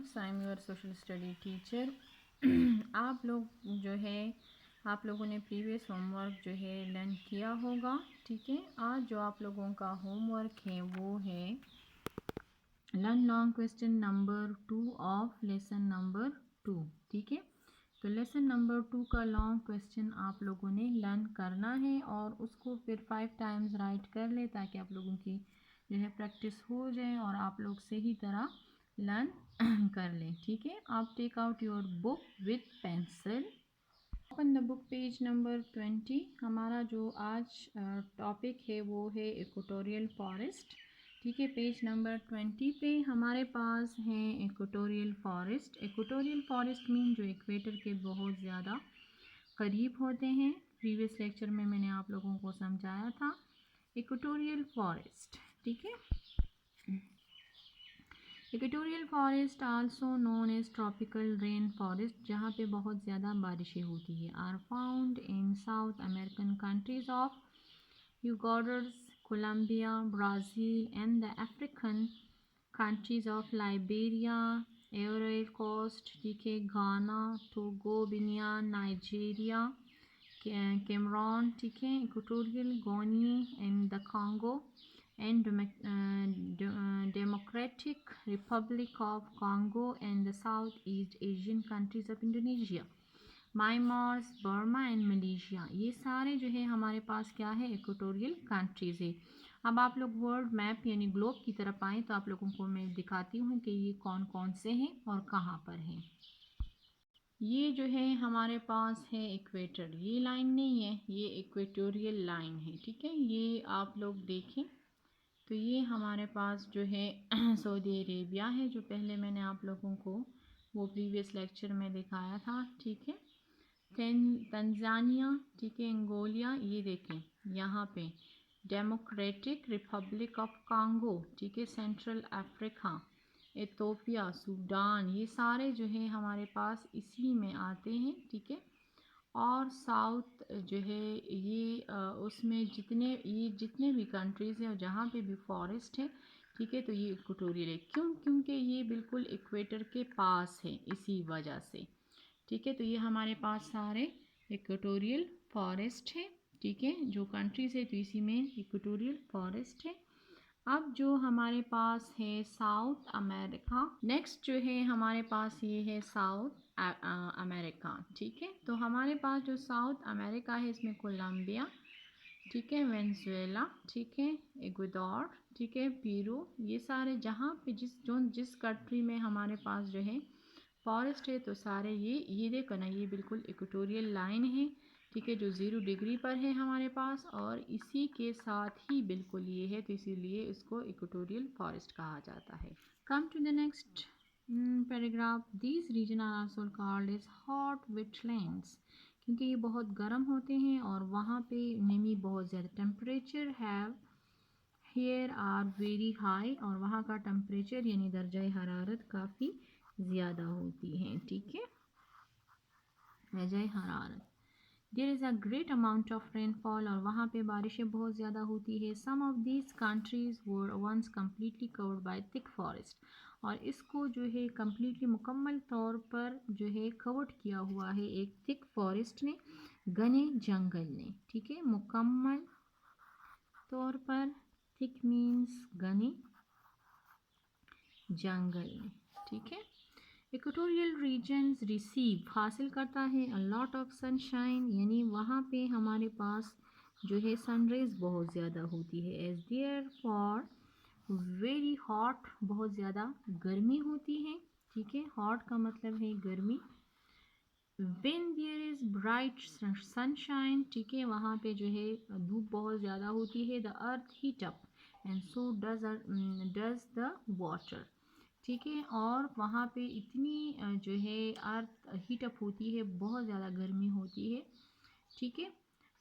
Students, I am your social study teacher. आप लोग जो है आप लोगों ने प्रीवियस होमवर्क जो है लर्न किया होगा। ठीक है, आज जो आप लोगों का होमवर्क है वो है learn long question number 2 of lesson number 2। ठीक है, तो लेसन नंबर 2 का लॉन्ग क्वेश्चन आप लोगों ने लर्न करना है और उसको फिर 5 टाइम्स राइट कर ले ताकि आप लोगों की जो है प्रैक्टिस हो जाए और आप लोग सही तरह लर्न कर लें। ठीक है, आप take out your book with pencil, open the book page number 20। हमारा जो आज टॉपिक है वो है इक्वेटोरियल फॉरेस्ट। ठीक है, पेज नंबर 20 पे हमारे पास है equatorial forest. Equatorial forest mean जो इक्वेटर के बहुत ज़्यादा करीब होते हैं। प्रीवियस लेक्चर में मैंने आप लोगों को समझाया था इक्वेटोरियल फॉरेस्ट। ठीक है, equatorial forest also known as tropical rain forest, जहाँ पे बहुत ज़्यादा बारिशें होती है, are found in South American countries of Ecuador, Colombia, Brazil and the African countries of Liberia, Ivory Coast, ठीक है, Ghana, Togo, Benin, Nigeria, Cameroon, ठीक है, Equatorial Guinea and the Congo and Democratic Republic of Congo and the Southeast Asian countries of Indonesia, Myanmar, Burma and Malaysia. ये सारे जो है हमारे पास क्या है, इक्वेटोरियल कंट्रीज़ है। अब आप लोग वर्ल्ड मैप यानी ग्लोब की तरफ आएँ तो आप लोगों को मैं दिखाती हूँ कि ये कौन कौन से हैं और कहाँ पर हैं। ये जो है हमारे पास है इक्वेटर, ये लाइन नहीं है, ये इक्वेटोरियल लाइन है। ठीक है, ये आप लोग देखें तो ये हमारे पास जो है सऊदी अरेबिया है, जो पहले मैंने आप लोगों को वो प्रीवियस लेक्चर में दिखाया था। ठीक है, तंजानिया, ठीक है, अंगोलिया, ये देखें यहाँ पे डेमोक्रेटिक रिपब्लिक ऑफ कांगो, ठीक है, सेंट्रल अफ्रीका, इथोपिया, सूडान, ये सारे जो है हमारे पास इसी में आते हैं। ठीक है, और साउथ जो है ये उसमें जितने भी कंट्रीज़ हैं और जहाँ पे भी फॉरेस्ट है, ठीक है, तो ये इक्वेटोरियल है। क्यों? क्योंकि ये बिल्कुल इक्वेटर के पास है, इसी वजह से। ठीक है, तो ये हमारे पास सारे इक्वेटोरियल फॉरेस्ट है। ठीक है, जो कंट्रीज़ है तो इसी में इक्वेटोरियल फॉरेस्ट है। अब जो हमारे पास है साउथ अमेरिका, नेक्स्ट जो है हमारे पास ये है साउथ अमेरिका। ठीक है, तो हमारे पास जो साउथ अमेरिका है इसमें कोलंबिया, ठीक है, वेनेजुएला, ठीक है, इक्वाडोर, ठीक है, पेरू, ये सारे जहाँ पे जिस कंट्री में हमारे पास जो है फॉरेस्ट है तो सारे ये देखो ना, ये बिल्कुल इक्वेटोरियल लाइन है। ठीक है, जो 0 डिग्री पर है हमारे पास और इसी के साथ ही बिल्कुल ये है, तो इसीलिए इसको इक्वेटोरियल फॉरेस्ट कहा जाता है। Come to the next paragraph, these region are also called as hot wetlands, क्योंकि ये बहुत गर्म होते हैं और वहाँ पे नमी बहुत ज़्यादा, temperature have here are very high, और वहाँ का टेम्परेचर यानी दर्जा हरारत काफ़ी ज़्यादा होती है। ठीक है, दर्जा हरारत, there is a great amount of rainfall, और वहाँ पे बारिशें बहुत ज़्यादा होती है। Some of these countries were once completely covered by thick forest, और इसको जो है कम्प्लीटली मुकम्मल तौर पर जो है कवर्ड किया हुआ है एक थिक फॉरेस्ट ने, घने जंगल ने। ठीक है, मुकम्मल तौर पर, थिक मीन्स घने जंगल ने। ठीक है, इक्वेटोरियल रीजन्स रिसीव, हासिल करता है अ लॉट ऑफ सनशाइन, यानी वहाँ पे हमारे पास जो है सनरेज बहुत ज़्यादा होती है। As there for very hot, बहुत ज़्यादा गर्मी होती है। ठीक है, हॉट का मतलब है गर्मी। When there is bright sunshine, ठीक है, वहाँ पे जो है धूप बहुत ज़्यादा होती है। The earth heat up and so does the water, ठीक है, और वहाँ पे इतनी जो है अर्थ हीट अप होती है, बहुत ज़्यादा गर्मी होती है। ठीक है,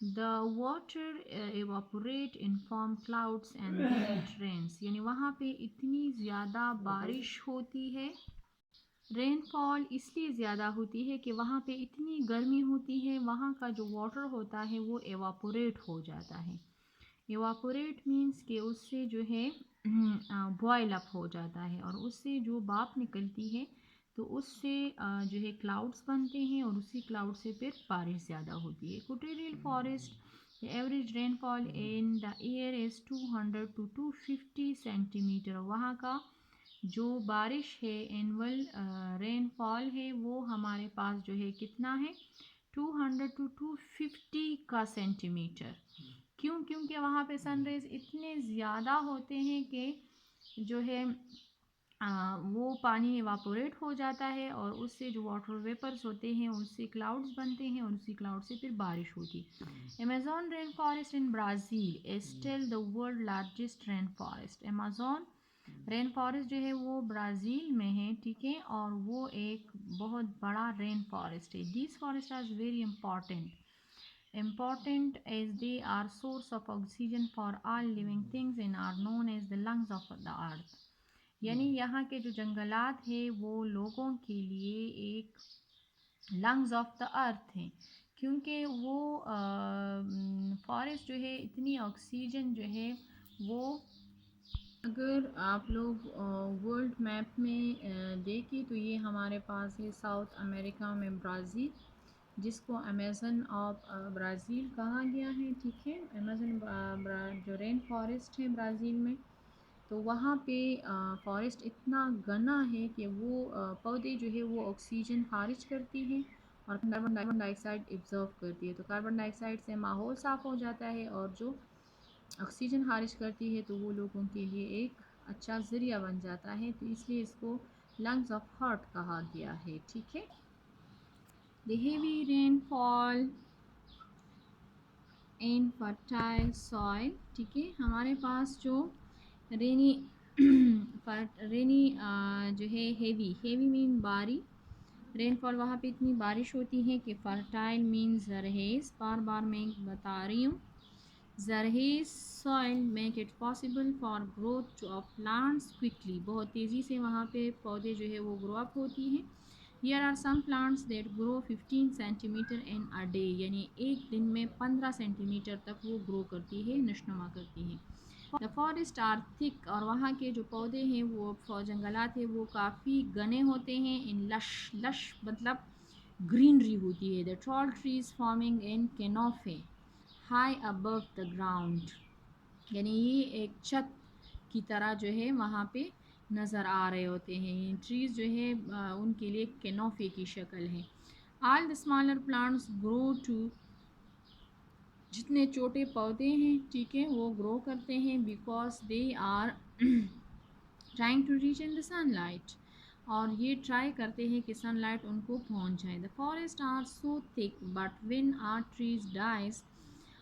the water evaporate in form clouds and it rains, यानी वहाँ पे इतनी ज़्यादा बारिश होती है, रेनफॉल इसलिए ज़्यादा होती है कि वहाँ पे इतनी गर्मी होती है, वहाँ का जो वाटर होता है वो एवापोरेट हो जाता है। एवापोरेट मीन्स कि उससे जो है बॉयल अप हो जाता है और उससे जो भाप निकलती है तो उससे जो है क्लाउड्स बनते हैं और उसी क्लाउड से फिर बारिश ज़्यादा होती है। Equatorial forest, the average rainfall in the year is 200 to 250 centimetre. वहाँ का जो बारिश है, एनुअल रेनफॉल है, वो हमारे पास जो है कितना है, 200 to 250 का सेंटीमीटर। क्यों? क्योंकि वहाँ पे सनराइज इतने ज़्यादा होते हैं कि जो है वो पानी इवापोरेट हो जाता है और उससे जो वाटर वेपर्स होते हैं उससे क्लाउड्स बनते हैं और उसी क्लाउड से फिर बारिश होती है। Amazon rain forest in Brazil is still the world largest rain forest. Amazon rain forest जो है वो ब्राज़ील में है, ठीक है, और वो एक बहुत बड़ा रेन फॉरेस्ट है। These forest are very important as they are source of oxygen for all living things and are known as the lungs of the earth। यानी यहाँ के जो जंगलात हैं वो लोगों के लिए एक लंग्स ऑफ द अर्थ हैं, क्योंकि वो फॉरेस्ट जो है इतनी ऑक्सीजन जो है वो, अगर आप लोग वर्ल्ड मैप में देखें तो ये हमारे पास है साउथ अमेरिका में ब्राज़ील, जिसको अमेज़न ऑफ ब्राज़ील कहा गया है, ठीक है। अमेज़न जो रेन फॉरेस्ट है ब्राज़ील में, तो वहाँ पे फॉरेस्ट इतना घना है कि वो पौधे जो है वो ऑक्सीजन खारिज करती हैं और कार्बन डाइऑक्साइड एब्जॉर्व करती है। तो कार्बन डाइऑक्साइड से माहौल साफ़ हो जाता है और जो ऑक्सीजन खारिज करती है तो वो लोगों के लिए एक अच्छा ज़रिया बन जाता है, तो इसलिए इसको लंग्स ऑफ हार्ट कहा गया है, ठीक है। The heavy rainfall in fertile soil, ठीक है। हमारे पास जो रेनी रेनी जो है हेवी मीन भारी रेनफॉल, वहाँ पे इतनी बारिश होती है कि फर्टाइल मीन जरहेज़, बार बार मैं बता रही हूँ, जरहेज़ soil make it possible for growth of plants quickly. बहुत तेज़ी से वहाँ पे पौधे जो है वो ग्रो अप होती हैं। Here are some plants that grow 15 centimetre in a day, यानी एक दिन में 15 सेंटीमीटर तक वो ग्रो करती है, नशनुमा करती है। द फॉरेस्ट आर थिक, और वहाँ के जो पौधे हैं वो जंगलात हैं वो काफ़ी घने होते हैं। इन लश मतलब ग्रीनरी होती है। The tall trees forming in canopy high above the ground, यानी ये एक छत की तरह जो है वहाँ पे नज़र आ रहे होते हैं। ये ट्रीज़ जो है उनके लिए कैनोपी की शक्ल है। All the smaller plants grow to, जितने छोटे पौधे हैं, ठीक है, वो ग्रो करते हैं because they are trying to reach in the sunlight, और ये ट्राई करते हैं कि सनलाइट उनको पहुंच जाए। The forest are so thick but when are trees dies,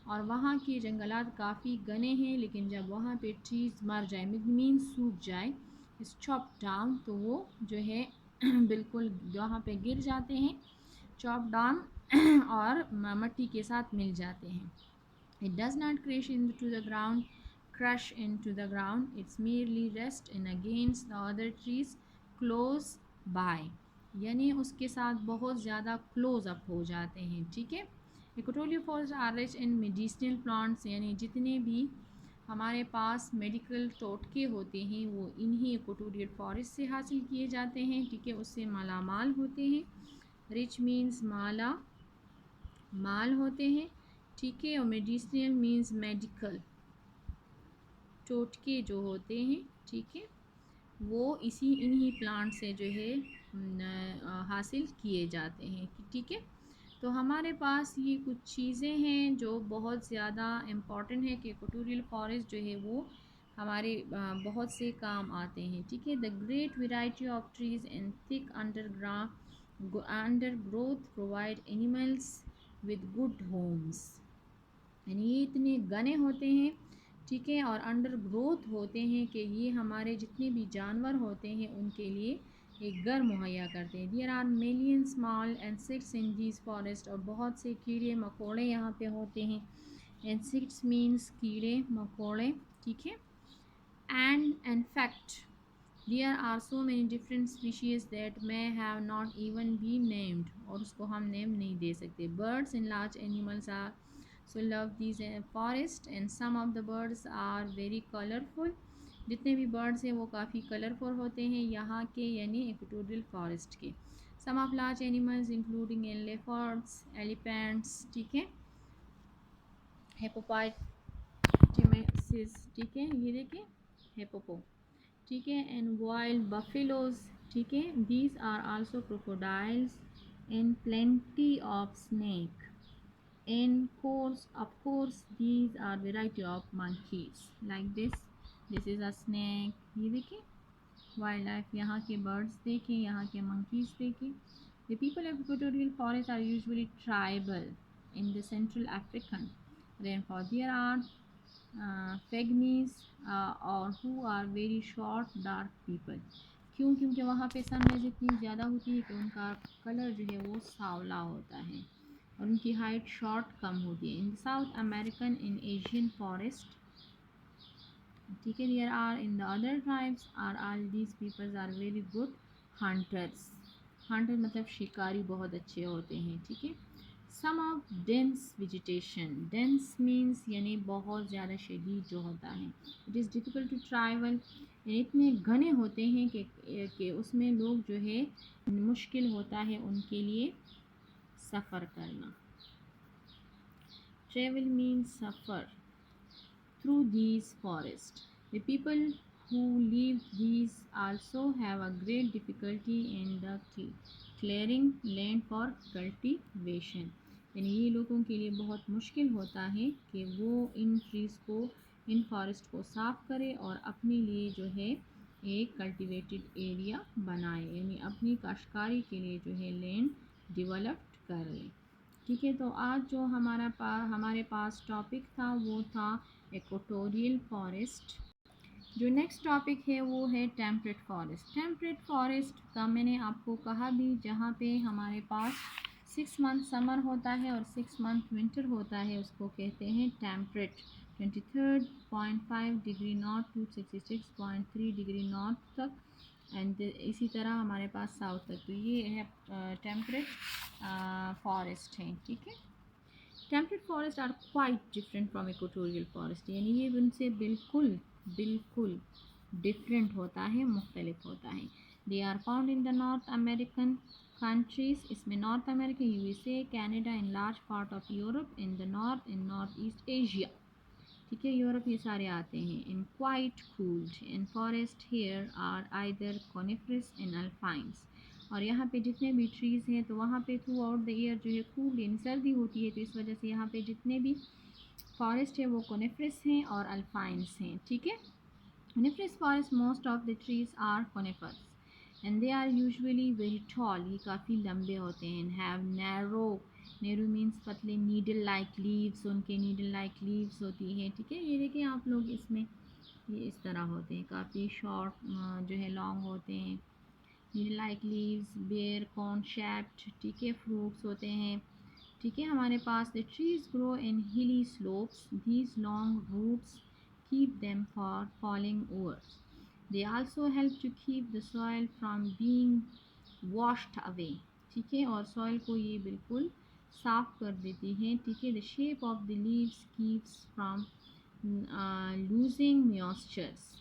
और वहाँ के जंगलात काफ़ी घने हैं, लेकिन जब वहाँ पे ट्रीज मर जाए, मीन सूख जाए, इस चॉप डाउन, तो वो जो है बिल्कुल वहाँ पे गिर जाते हैं, चॉप डाउन और मट्टी के साथ मिल जाते हैं। It does not crash into the ground, crush into the ground. It's merely rest in against the other trees close by, यानी उसके साथ बहुत ज़्यादा क्लोज अप हो जाते हैं, ठीक है। Equatorial forest are rich in medicinal plants, यानी जितने भी हमारे पास मेडिकल टोटके होते हैं वो इन्हीं इक्वेटोरियल फॉरेस्ट से हासिल किए जाते हैं, ठीक है। उससे मालामाल होते हैं। रिच मीन्स माल होते हैं, ठीक है, और मेडिसिनल मीन्स मेडिकल टोटके जो होते हैं, ठीक है, वो इन्हीं प्लांट से जो है हासिल किए जाते हैं, ठीक है। तो हमारे पास ये कुछ चीज़ें हैं जो बहुत ज़्यादा इम्पॉर्टेंट है कि इक्वेटोरियल फॉरेस्ट जो है वो हमारे बहुत से काम आते हैं, ठीक है। The great variety of trees and thick undergrowth provide animals with good homes, यानी ये इतने घने होते हैं, ठीक है, और अंडर ग्रोथ होते हैं कि ये हमारे जितने भी जानवर होते हैं उनके लिए एक घर मुहैया करते हैं। There are million small insects in these forest, और बहुत से कीड़े मकोड़े यहाँ पे होते हैं। इंसेक्ट्स मीन्स कीड़े मकोड़े, ठीक है। And in fact there are so many different species that may have not even be named, और उसको हम नेम नहीं दे सकते। Birds and large animals are so love these forest, and some of the birds are very colorful, जितने भी birds हैं वो काफ़ी कलरफुल होते हैं यहाँ के, यानी इक्वेटोरियल फॉरेस्ट के। Some of large animals including elephants, elephants, ठीक है, हिप्पोपोटामसिस, ठीक है, ये देखिए हिप्पोपो, ठीक है, एंड वाइल्ड बफेलोज, ठीक है, these are also crocodiles and plenty of snake and of course these are variety of monkeys like this is a snake, ये देखिए वाइल्ड लाइफ, यहाँ के बर्ड्स देखें, यहाँ के monkeys देखें। The people of equatorial forest are usually tribal in the Central African rainforest. There are pygmies or who are very short dark people. क्यों? क्योंकि वहाँ पे सनराइज इतनी ज़्यादा होती है कि उनका कलर जो है वो सांवला होता है और उनकी हाइट शॉर्ट कम होती है। In South American in Asian forest, ठीक है, there are in the other tribes are all these peoples are very good hunters. Hunter मतलब शिकारी बहुत अच्छे होते हैं, ठीक है। Some of dense vegetation, dense means यानी बहुत ज़्यादा शदीद जो होता है। It is difficult to travel, इतने घने होते हैं कि उसमें लोग जो है मुश्किल होता है उनके लिए सफ़र करना। Travel means suffer through these forests. The people who live these also have a great difficulty in the clearing land for cultivation. यानी ये लोगों के लिए बहुत मुश्किल होता है कि वो इन ट्रीज़ को, इन फॉरेस्ट को साफ़ करें और अपने लिए जो है एक कल्टिवेटेड एरिया बनाए, यानी अपनी काश्तकारी के लिए जो है लैंड डेवलप्ड कर लें, ठीक है। तो आज जो हमारे पास टॉपिक था वो था इक्वेटोरियल फॉरेस्ट। जो नेक्स्ट टॉपिक है वो है टेम्परेट फॉरेस्ट। टेम्परेट फॉरेस्ट का मैंने आपको कहा भी, जहाँ पे हमारे पास 6 मंथ समर होता है और 6 मंथ विंटर होता है, उसको कहते हैं temperate. 23.5 degree north to 66.3 degree north तक, एंड इसी तरह हमारे पास साउथ तक। तो ये है टेम्परेट फॉरेस्ट है, ठीक है। Temperate forest are quite different from equatorial forest, यानी ये उनसे बिल्कुल डिफरेंट होता है, मुख्तलिफ होता है। They are found in the North American countries, इसमें North America, USA, Canada, in large part of Europe, in the north, in North East Asia, ठीक है, यूरोप ये सारे आते हैं। In quite cooled in forest here are either coniferous in alpines, और यहाँ पे जितने भी ट्रीज़ हैं तो वहाँ पे थ्रू आउट द ईयर जो है कूल यानी सर्दी होती है, तो इस वजह से यहाँ पे जितने भी फॉरेस्ट है वो कॉनिफरस हैं और अल्पाइन्स हैं, ठीक है। Coniferous forest, most of the trees are coniferous and they are usually very tall, ये काफ़ी लंबे होते हैं। हैव नैरो मीन्स पतले, नीडल लाइक लीव्स, उनके नीडल लाइक लीव्स होती है, ठीक है। ये देखिए आप लोग, इसमें ये इस तरह होते हैं, काफ़ी शॉर्ट जो है लॉन्ग होते हैं। Needle like leaves, bear corn shaped, ठीक है, फ्रूट्स होते हैं, ठीक है। हमारे पास the trees grow in hilly slopes, these long roots keep them for falling over, they also help to keep the soil from being washed away, ठीक है, और सॉइल को ये बिल्कुल साफ़ कर देती हैं, ठीक है। The shape of the leaves keeps from losing moistures,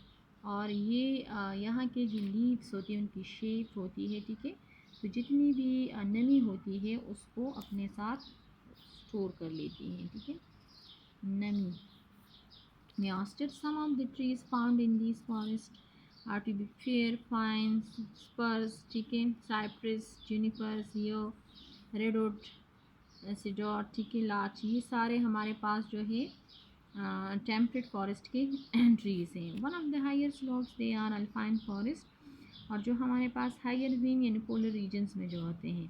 और ये यहाँ के जो लीव्स होती हैं उनकी शेप होती है, ठीक है, तो जितनी भी नमी होती है उसको अपने साथ स्टोर कर लेती हैं, ठीक है, नमी। Moisture, some of the trees found in this forest are to be fir, pines, spruces, ठीक है, cypress, junipers, yew, redwood, cedar, ठीक है, लाच, ये सारे हमारे पास जो है टेम्परेट फॉरेस्ट के ट्रीज़ हैं। One of the higher slopes they are alpine forest, और जो हमारे पास हायर बीइंग यानी पोलर रीजन्स में जो होते हैं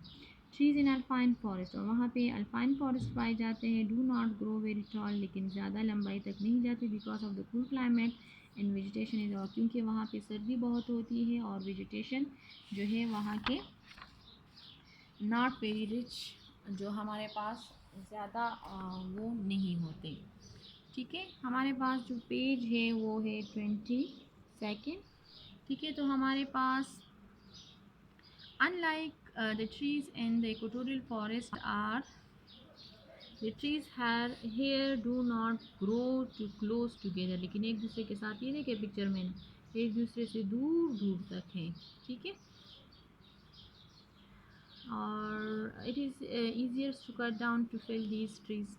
ट्रीज़ इन अल्पाइन फॉरेस्ट, और वहाँ पे अल्पाइन फॉरेस्ट पाए जाते हैं। Do not grow very tall, लेकिन ज़्यादा लंबाई तक नहीं जाती, because of the cool climate and vegetation is, और क्योंकि वहाँ पे सर्दी बहुत होती है और वेजिटेशन जो है वहाँ के नॉट वेरी रिच, जो हमारे पास ज़्यादा वो नहीं होते, ठीक है। हमारे पास जो पेज है वो है 22, ठीक है। तो हमारे पास unlike the trees in the equatorial forest are the trees here do not grow too close together, लेकिन एक दूसरे के साथ, ये देखिए पिक्चर में एक दूसरे से दूर दूर तक हैं, ठीक है। और it is easier to cut down to fill these trees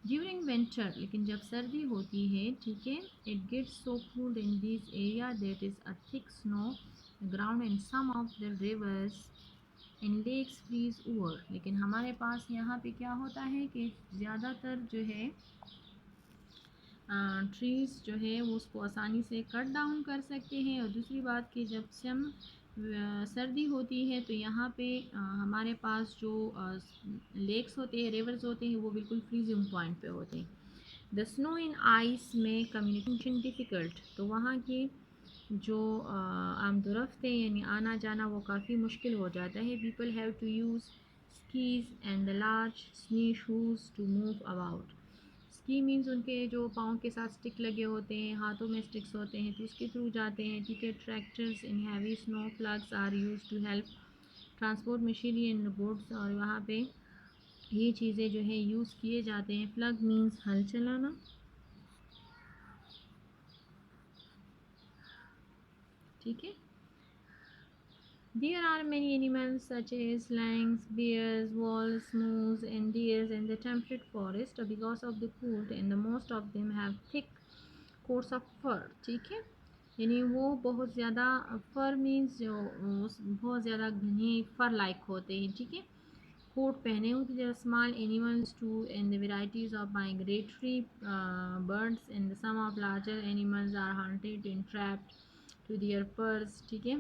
during winter, लेकिन जब सर्दी होती है, ठीक है, it gets so cold in this area that is a thick snow ground and some of the rivers and lakes freeze over, लेकिन हमारे पास यहाँ पे क्या होता है कि ज़्यादातर जो है ट्रीज़ जो है वो उसको आसानी से कट डाउन कर सकते हैं। और दूसरी बात कि जब सर्दी होती है तो यहाँ पे हमारे पास जो लेक्स होते हैं, रिवर्स होते हैं, वो बिल्कुल फ्रीजिंग पॉइंट पे होते हैं। द स्नो इन आइस में कम्युनिकेशन डिफ़िकल्ट, तो वहाँ की जो आमदोरफ्त है यानी आना जाना वो काफ़ी मुश्किल हो जाता है। People have to use skis and the large snow shoes to move about. Ski means उनके जो पाँव के साथ स्टिक लगे होते हैं, हाथों में स्टिक्स होते हैं, तो उसके थ्रू जाते हैं, ठीक है। Tractors in heavy snow plugs are use to help transport machinery and boats, और वहाँ पे ये चीज़ें जो है यूज़ किए जाते हैं। प्लग मीन्स हल चलाना, ठीक है। There are many animals such as lions, bears, wolves, moose and deers in the temperate forest because of the cold, and the most of them have thick coats of fur, ठीक है। यानी वो बहुत ज़्यादा फर मीन्स जो बहुत ज़्यादा घने फर लाइक होते हैं, ठीक है। कोट पहने होते हैं। Small animals too and the varieties of migratory birds and some of larger animals are hunted and trapped to their furs, ठीक है।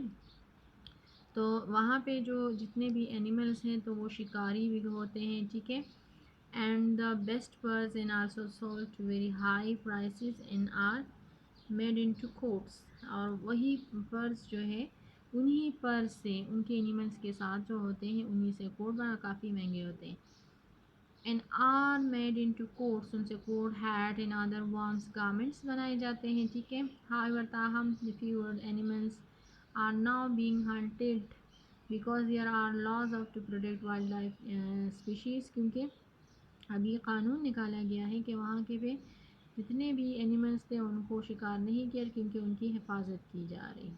तो वहाँ पे जो जितने भी एनिमल्स हैं तो वो शिकारी भी होते हैं, ठीक है। And the best furs in also sold to very high prices in are made into coats, और वही पर्स जो है उन्हीं पर्स से उनके एनिमल्स के साथ जो होते हैं उन्हीं से कोट बना काफ़ी महंगे होते हैं। And are made into coats, उनसे coat hat and other warms garments बनाए जाते हैं, ठीक है। हाउएवर ताहम the fewer animals are now being hunted because there are laws of to protect wild life species, क्योंकि अब ये कानून निकाला गया है कि वहाँ के पे जितने भी एनिमल्स थे उनको शिकार नहीं किया, क्योंकि उनकी हिफाजत की जा रही।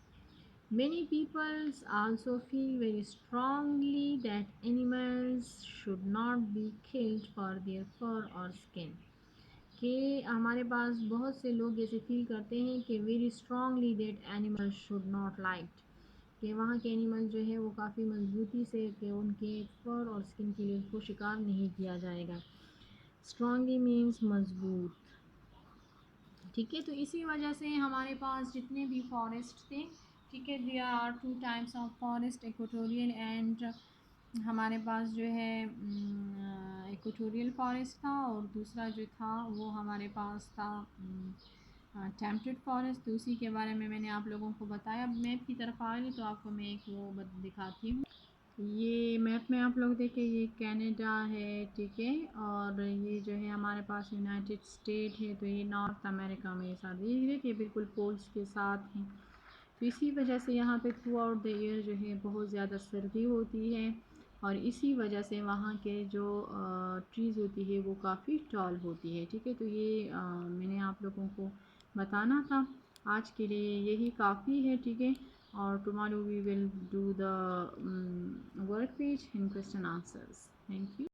Many peoples also feel very strongly that animals should not be killed for their fur or skin, कि हमारे पास बहुत से लोग ऐसे फील करते हैं कि very strongly that animals should not like, कि वहाँ के एनिमल जो है वो काफ़ी मजबूती से कि उनके फर और स्किन के लिए उसको शिकार नहीं किया जाएगा। स्ट्रांगली मीन्स मजबूत, ठीक है। तो इसी वजह से हमारे पास जितने भी फॉरेस्ट थे, ठीक है, there are two types of forest, equatorial and हमारे पास जो है इक्वेटोरियल फॉरेस्ट था, और दूसरा जो था वो हमारे पास था टेम्परेट फॉरेस्ट। तो उसी के बारे में मैंने आप लोगों को बताया। मैप की तरफ आ गई तो आपको मैं एक वो दिखाती हूँ। ये मैप में आप लोग देखें, ये कनाडा है, ठीक है, और ये जो है हमारे पास यूनाइटेड स्टेट है, तो ये नॉर्थ अमेरिका में साथ ये देखिए बिल्कुल पोल्स के साथ हैं। तो इसी वजह से यहाँ पे थ्रू आउट द ईयर जो है बहुत ज़्यादा सर्दी होती है, और इसी वजह से वहाँ के जो ट्रीज़ होती है वो काफ़ी टॉल होती है, ठीक है। तो ये मैंने आप लोगों को बताना था। आज के लिए यही काफ़ी है, ठीक है। और tomorrow we will do the work page in question answers. Thank you.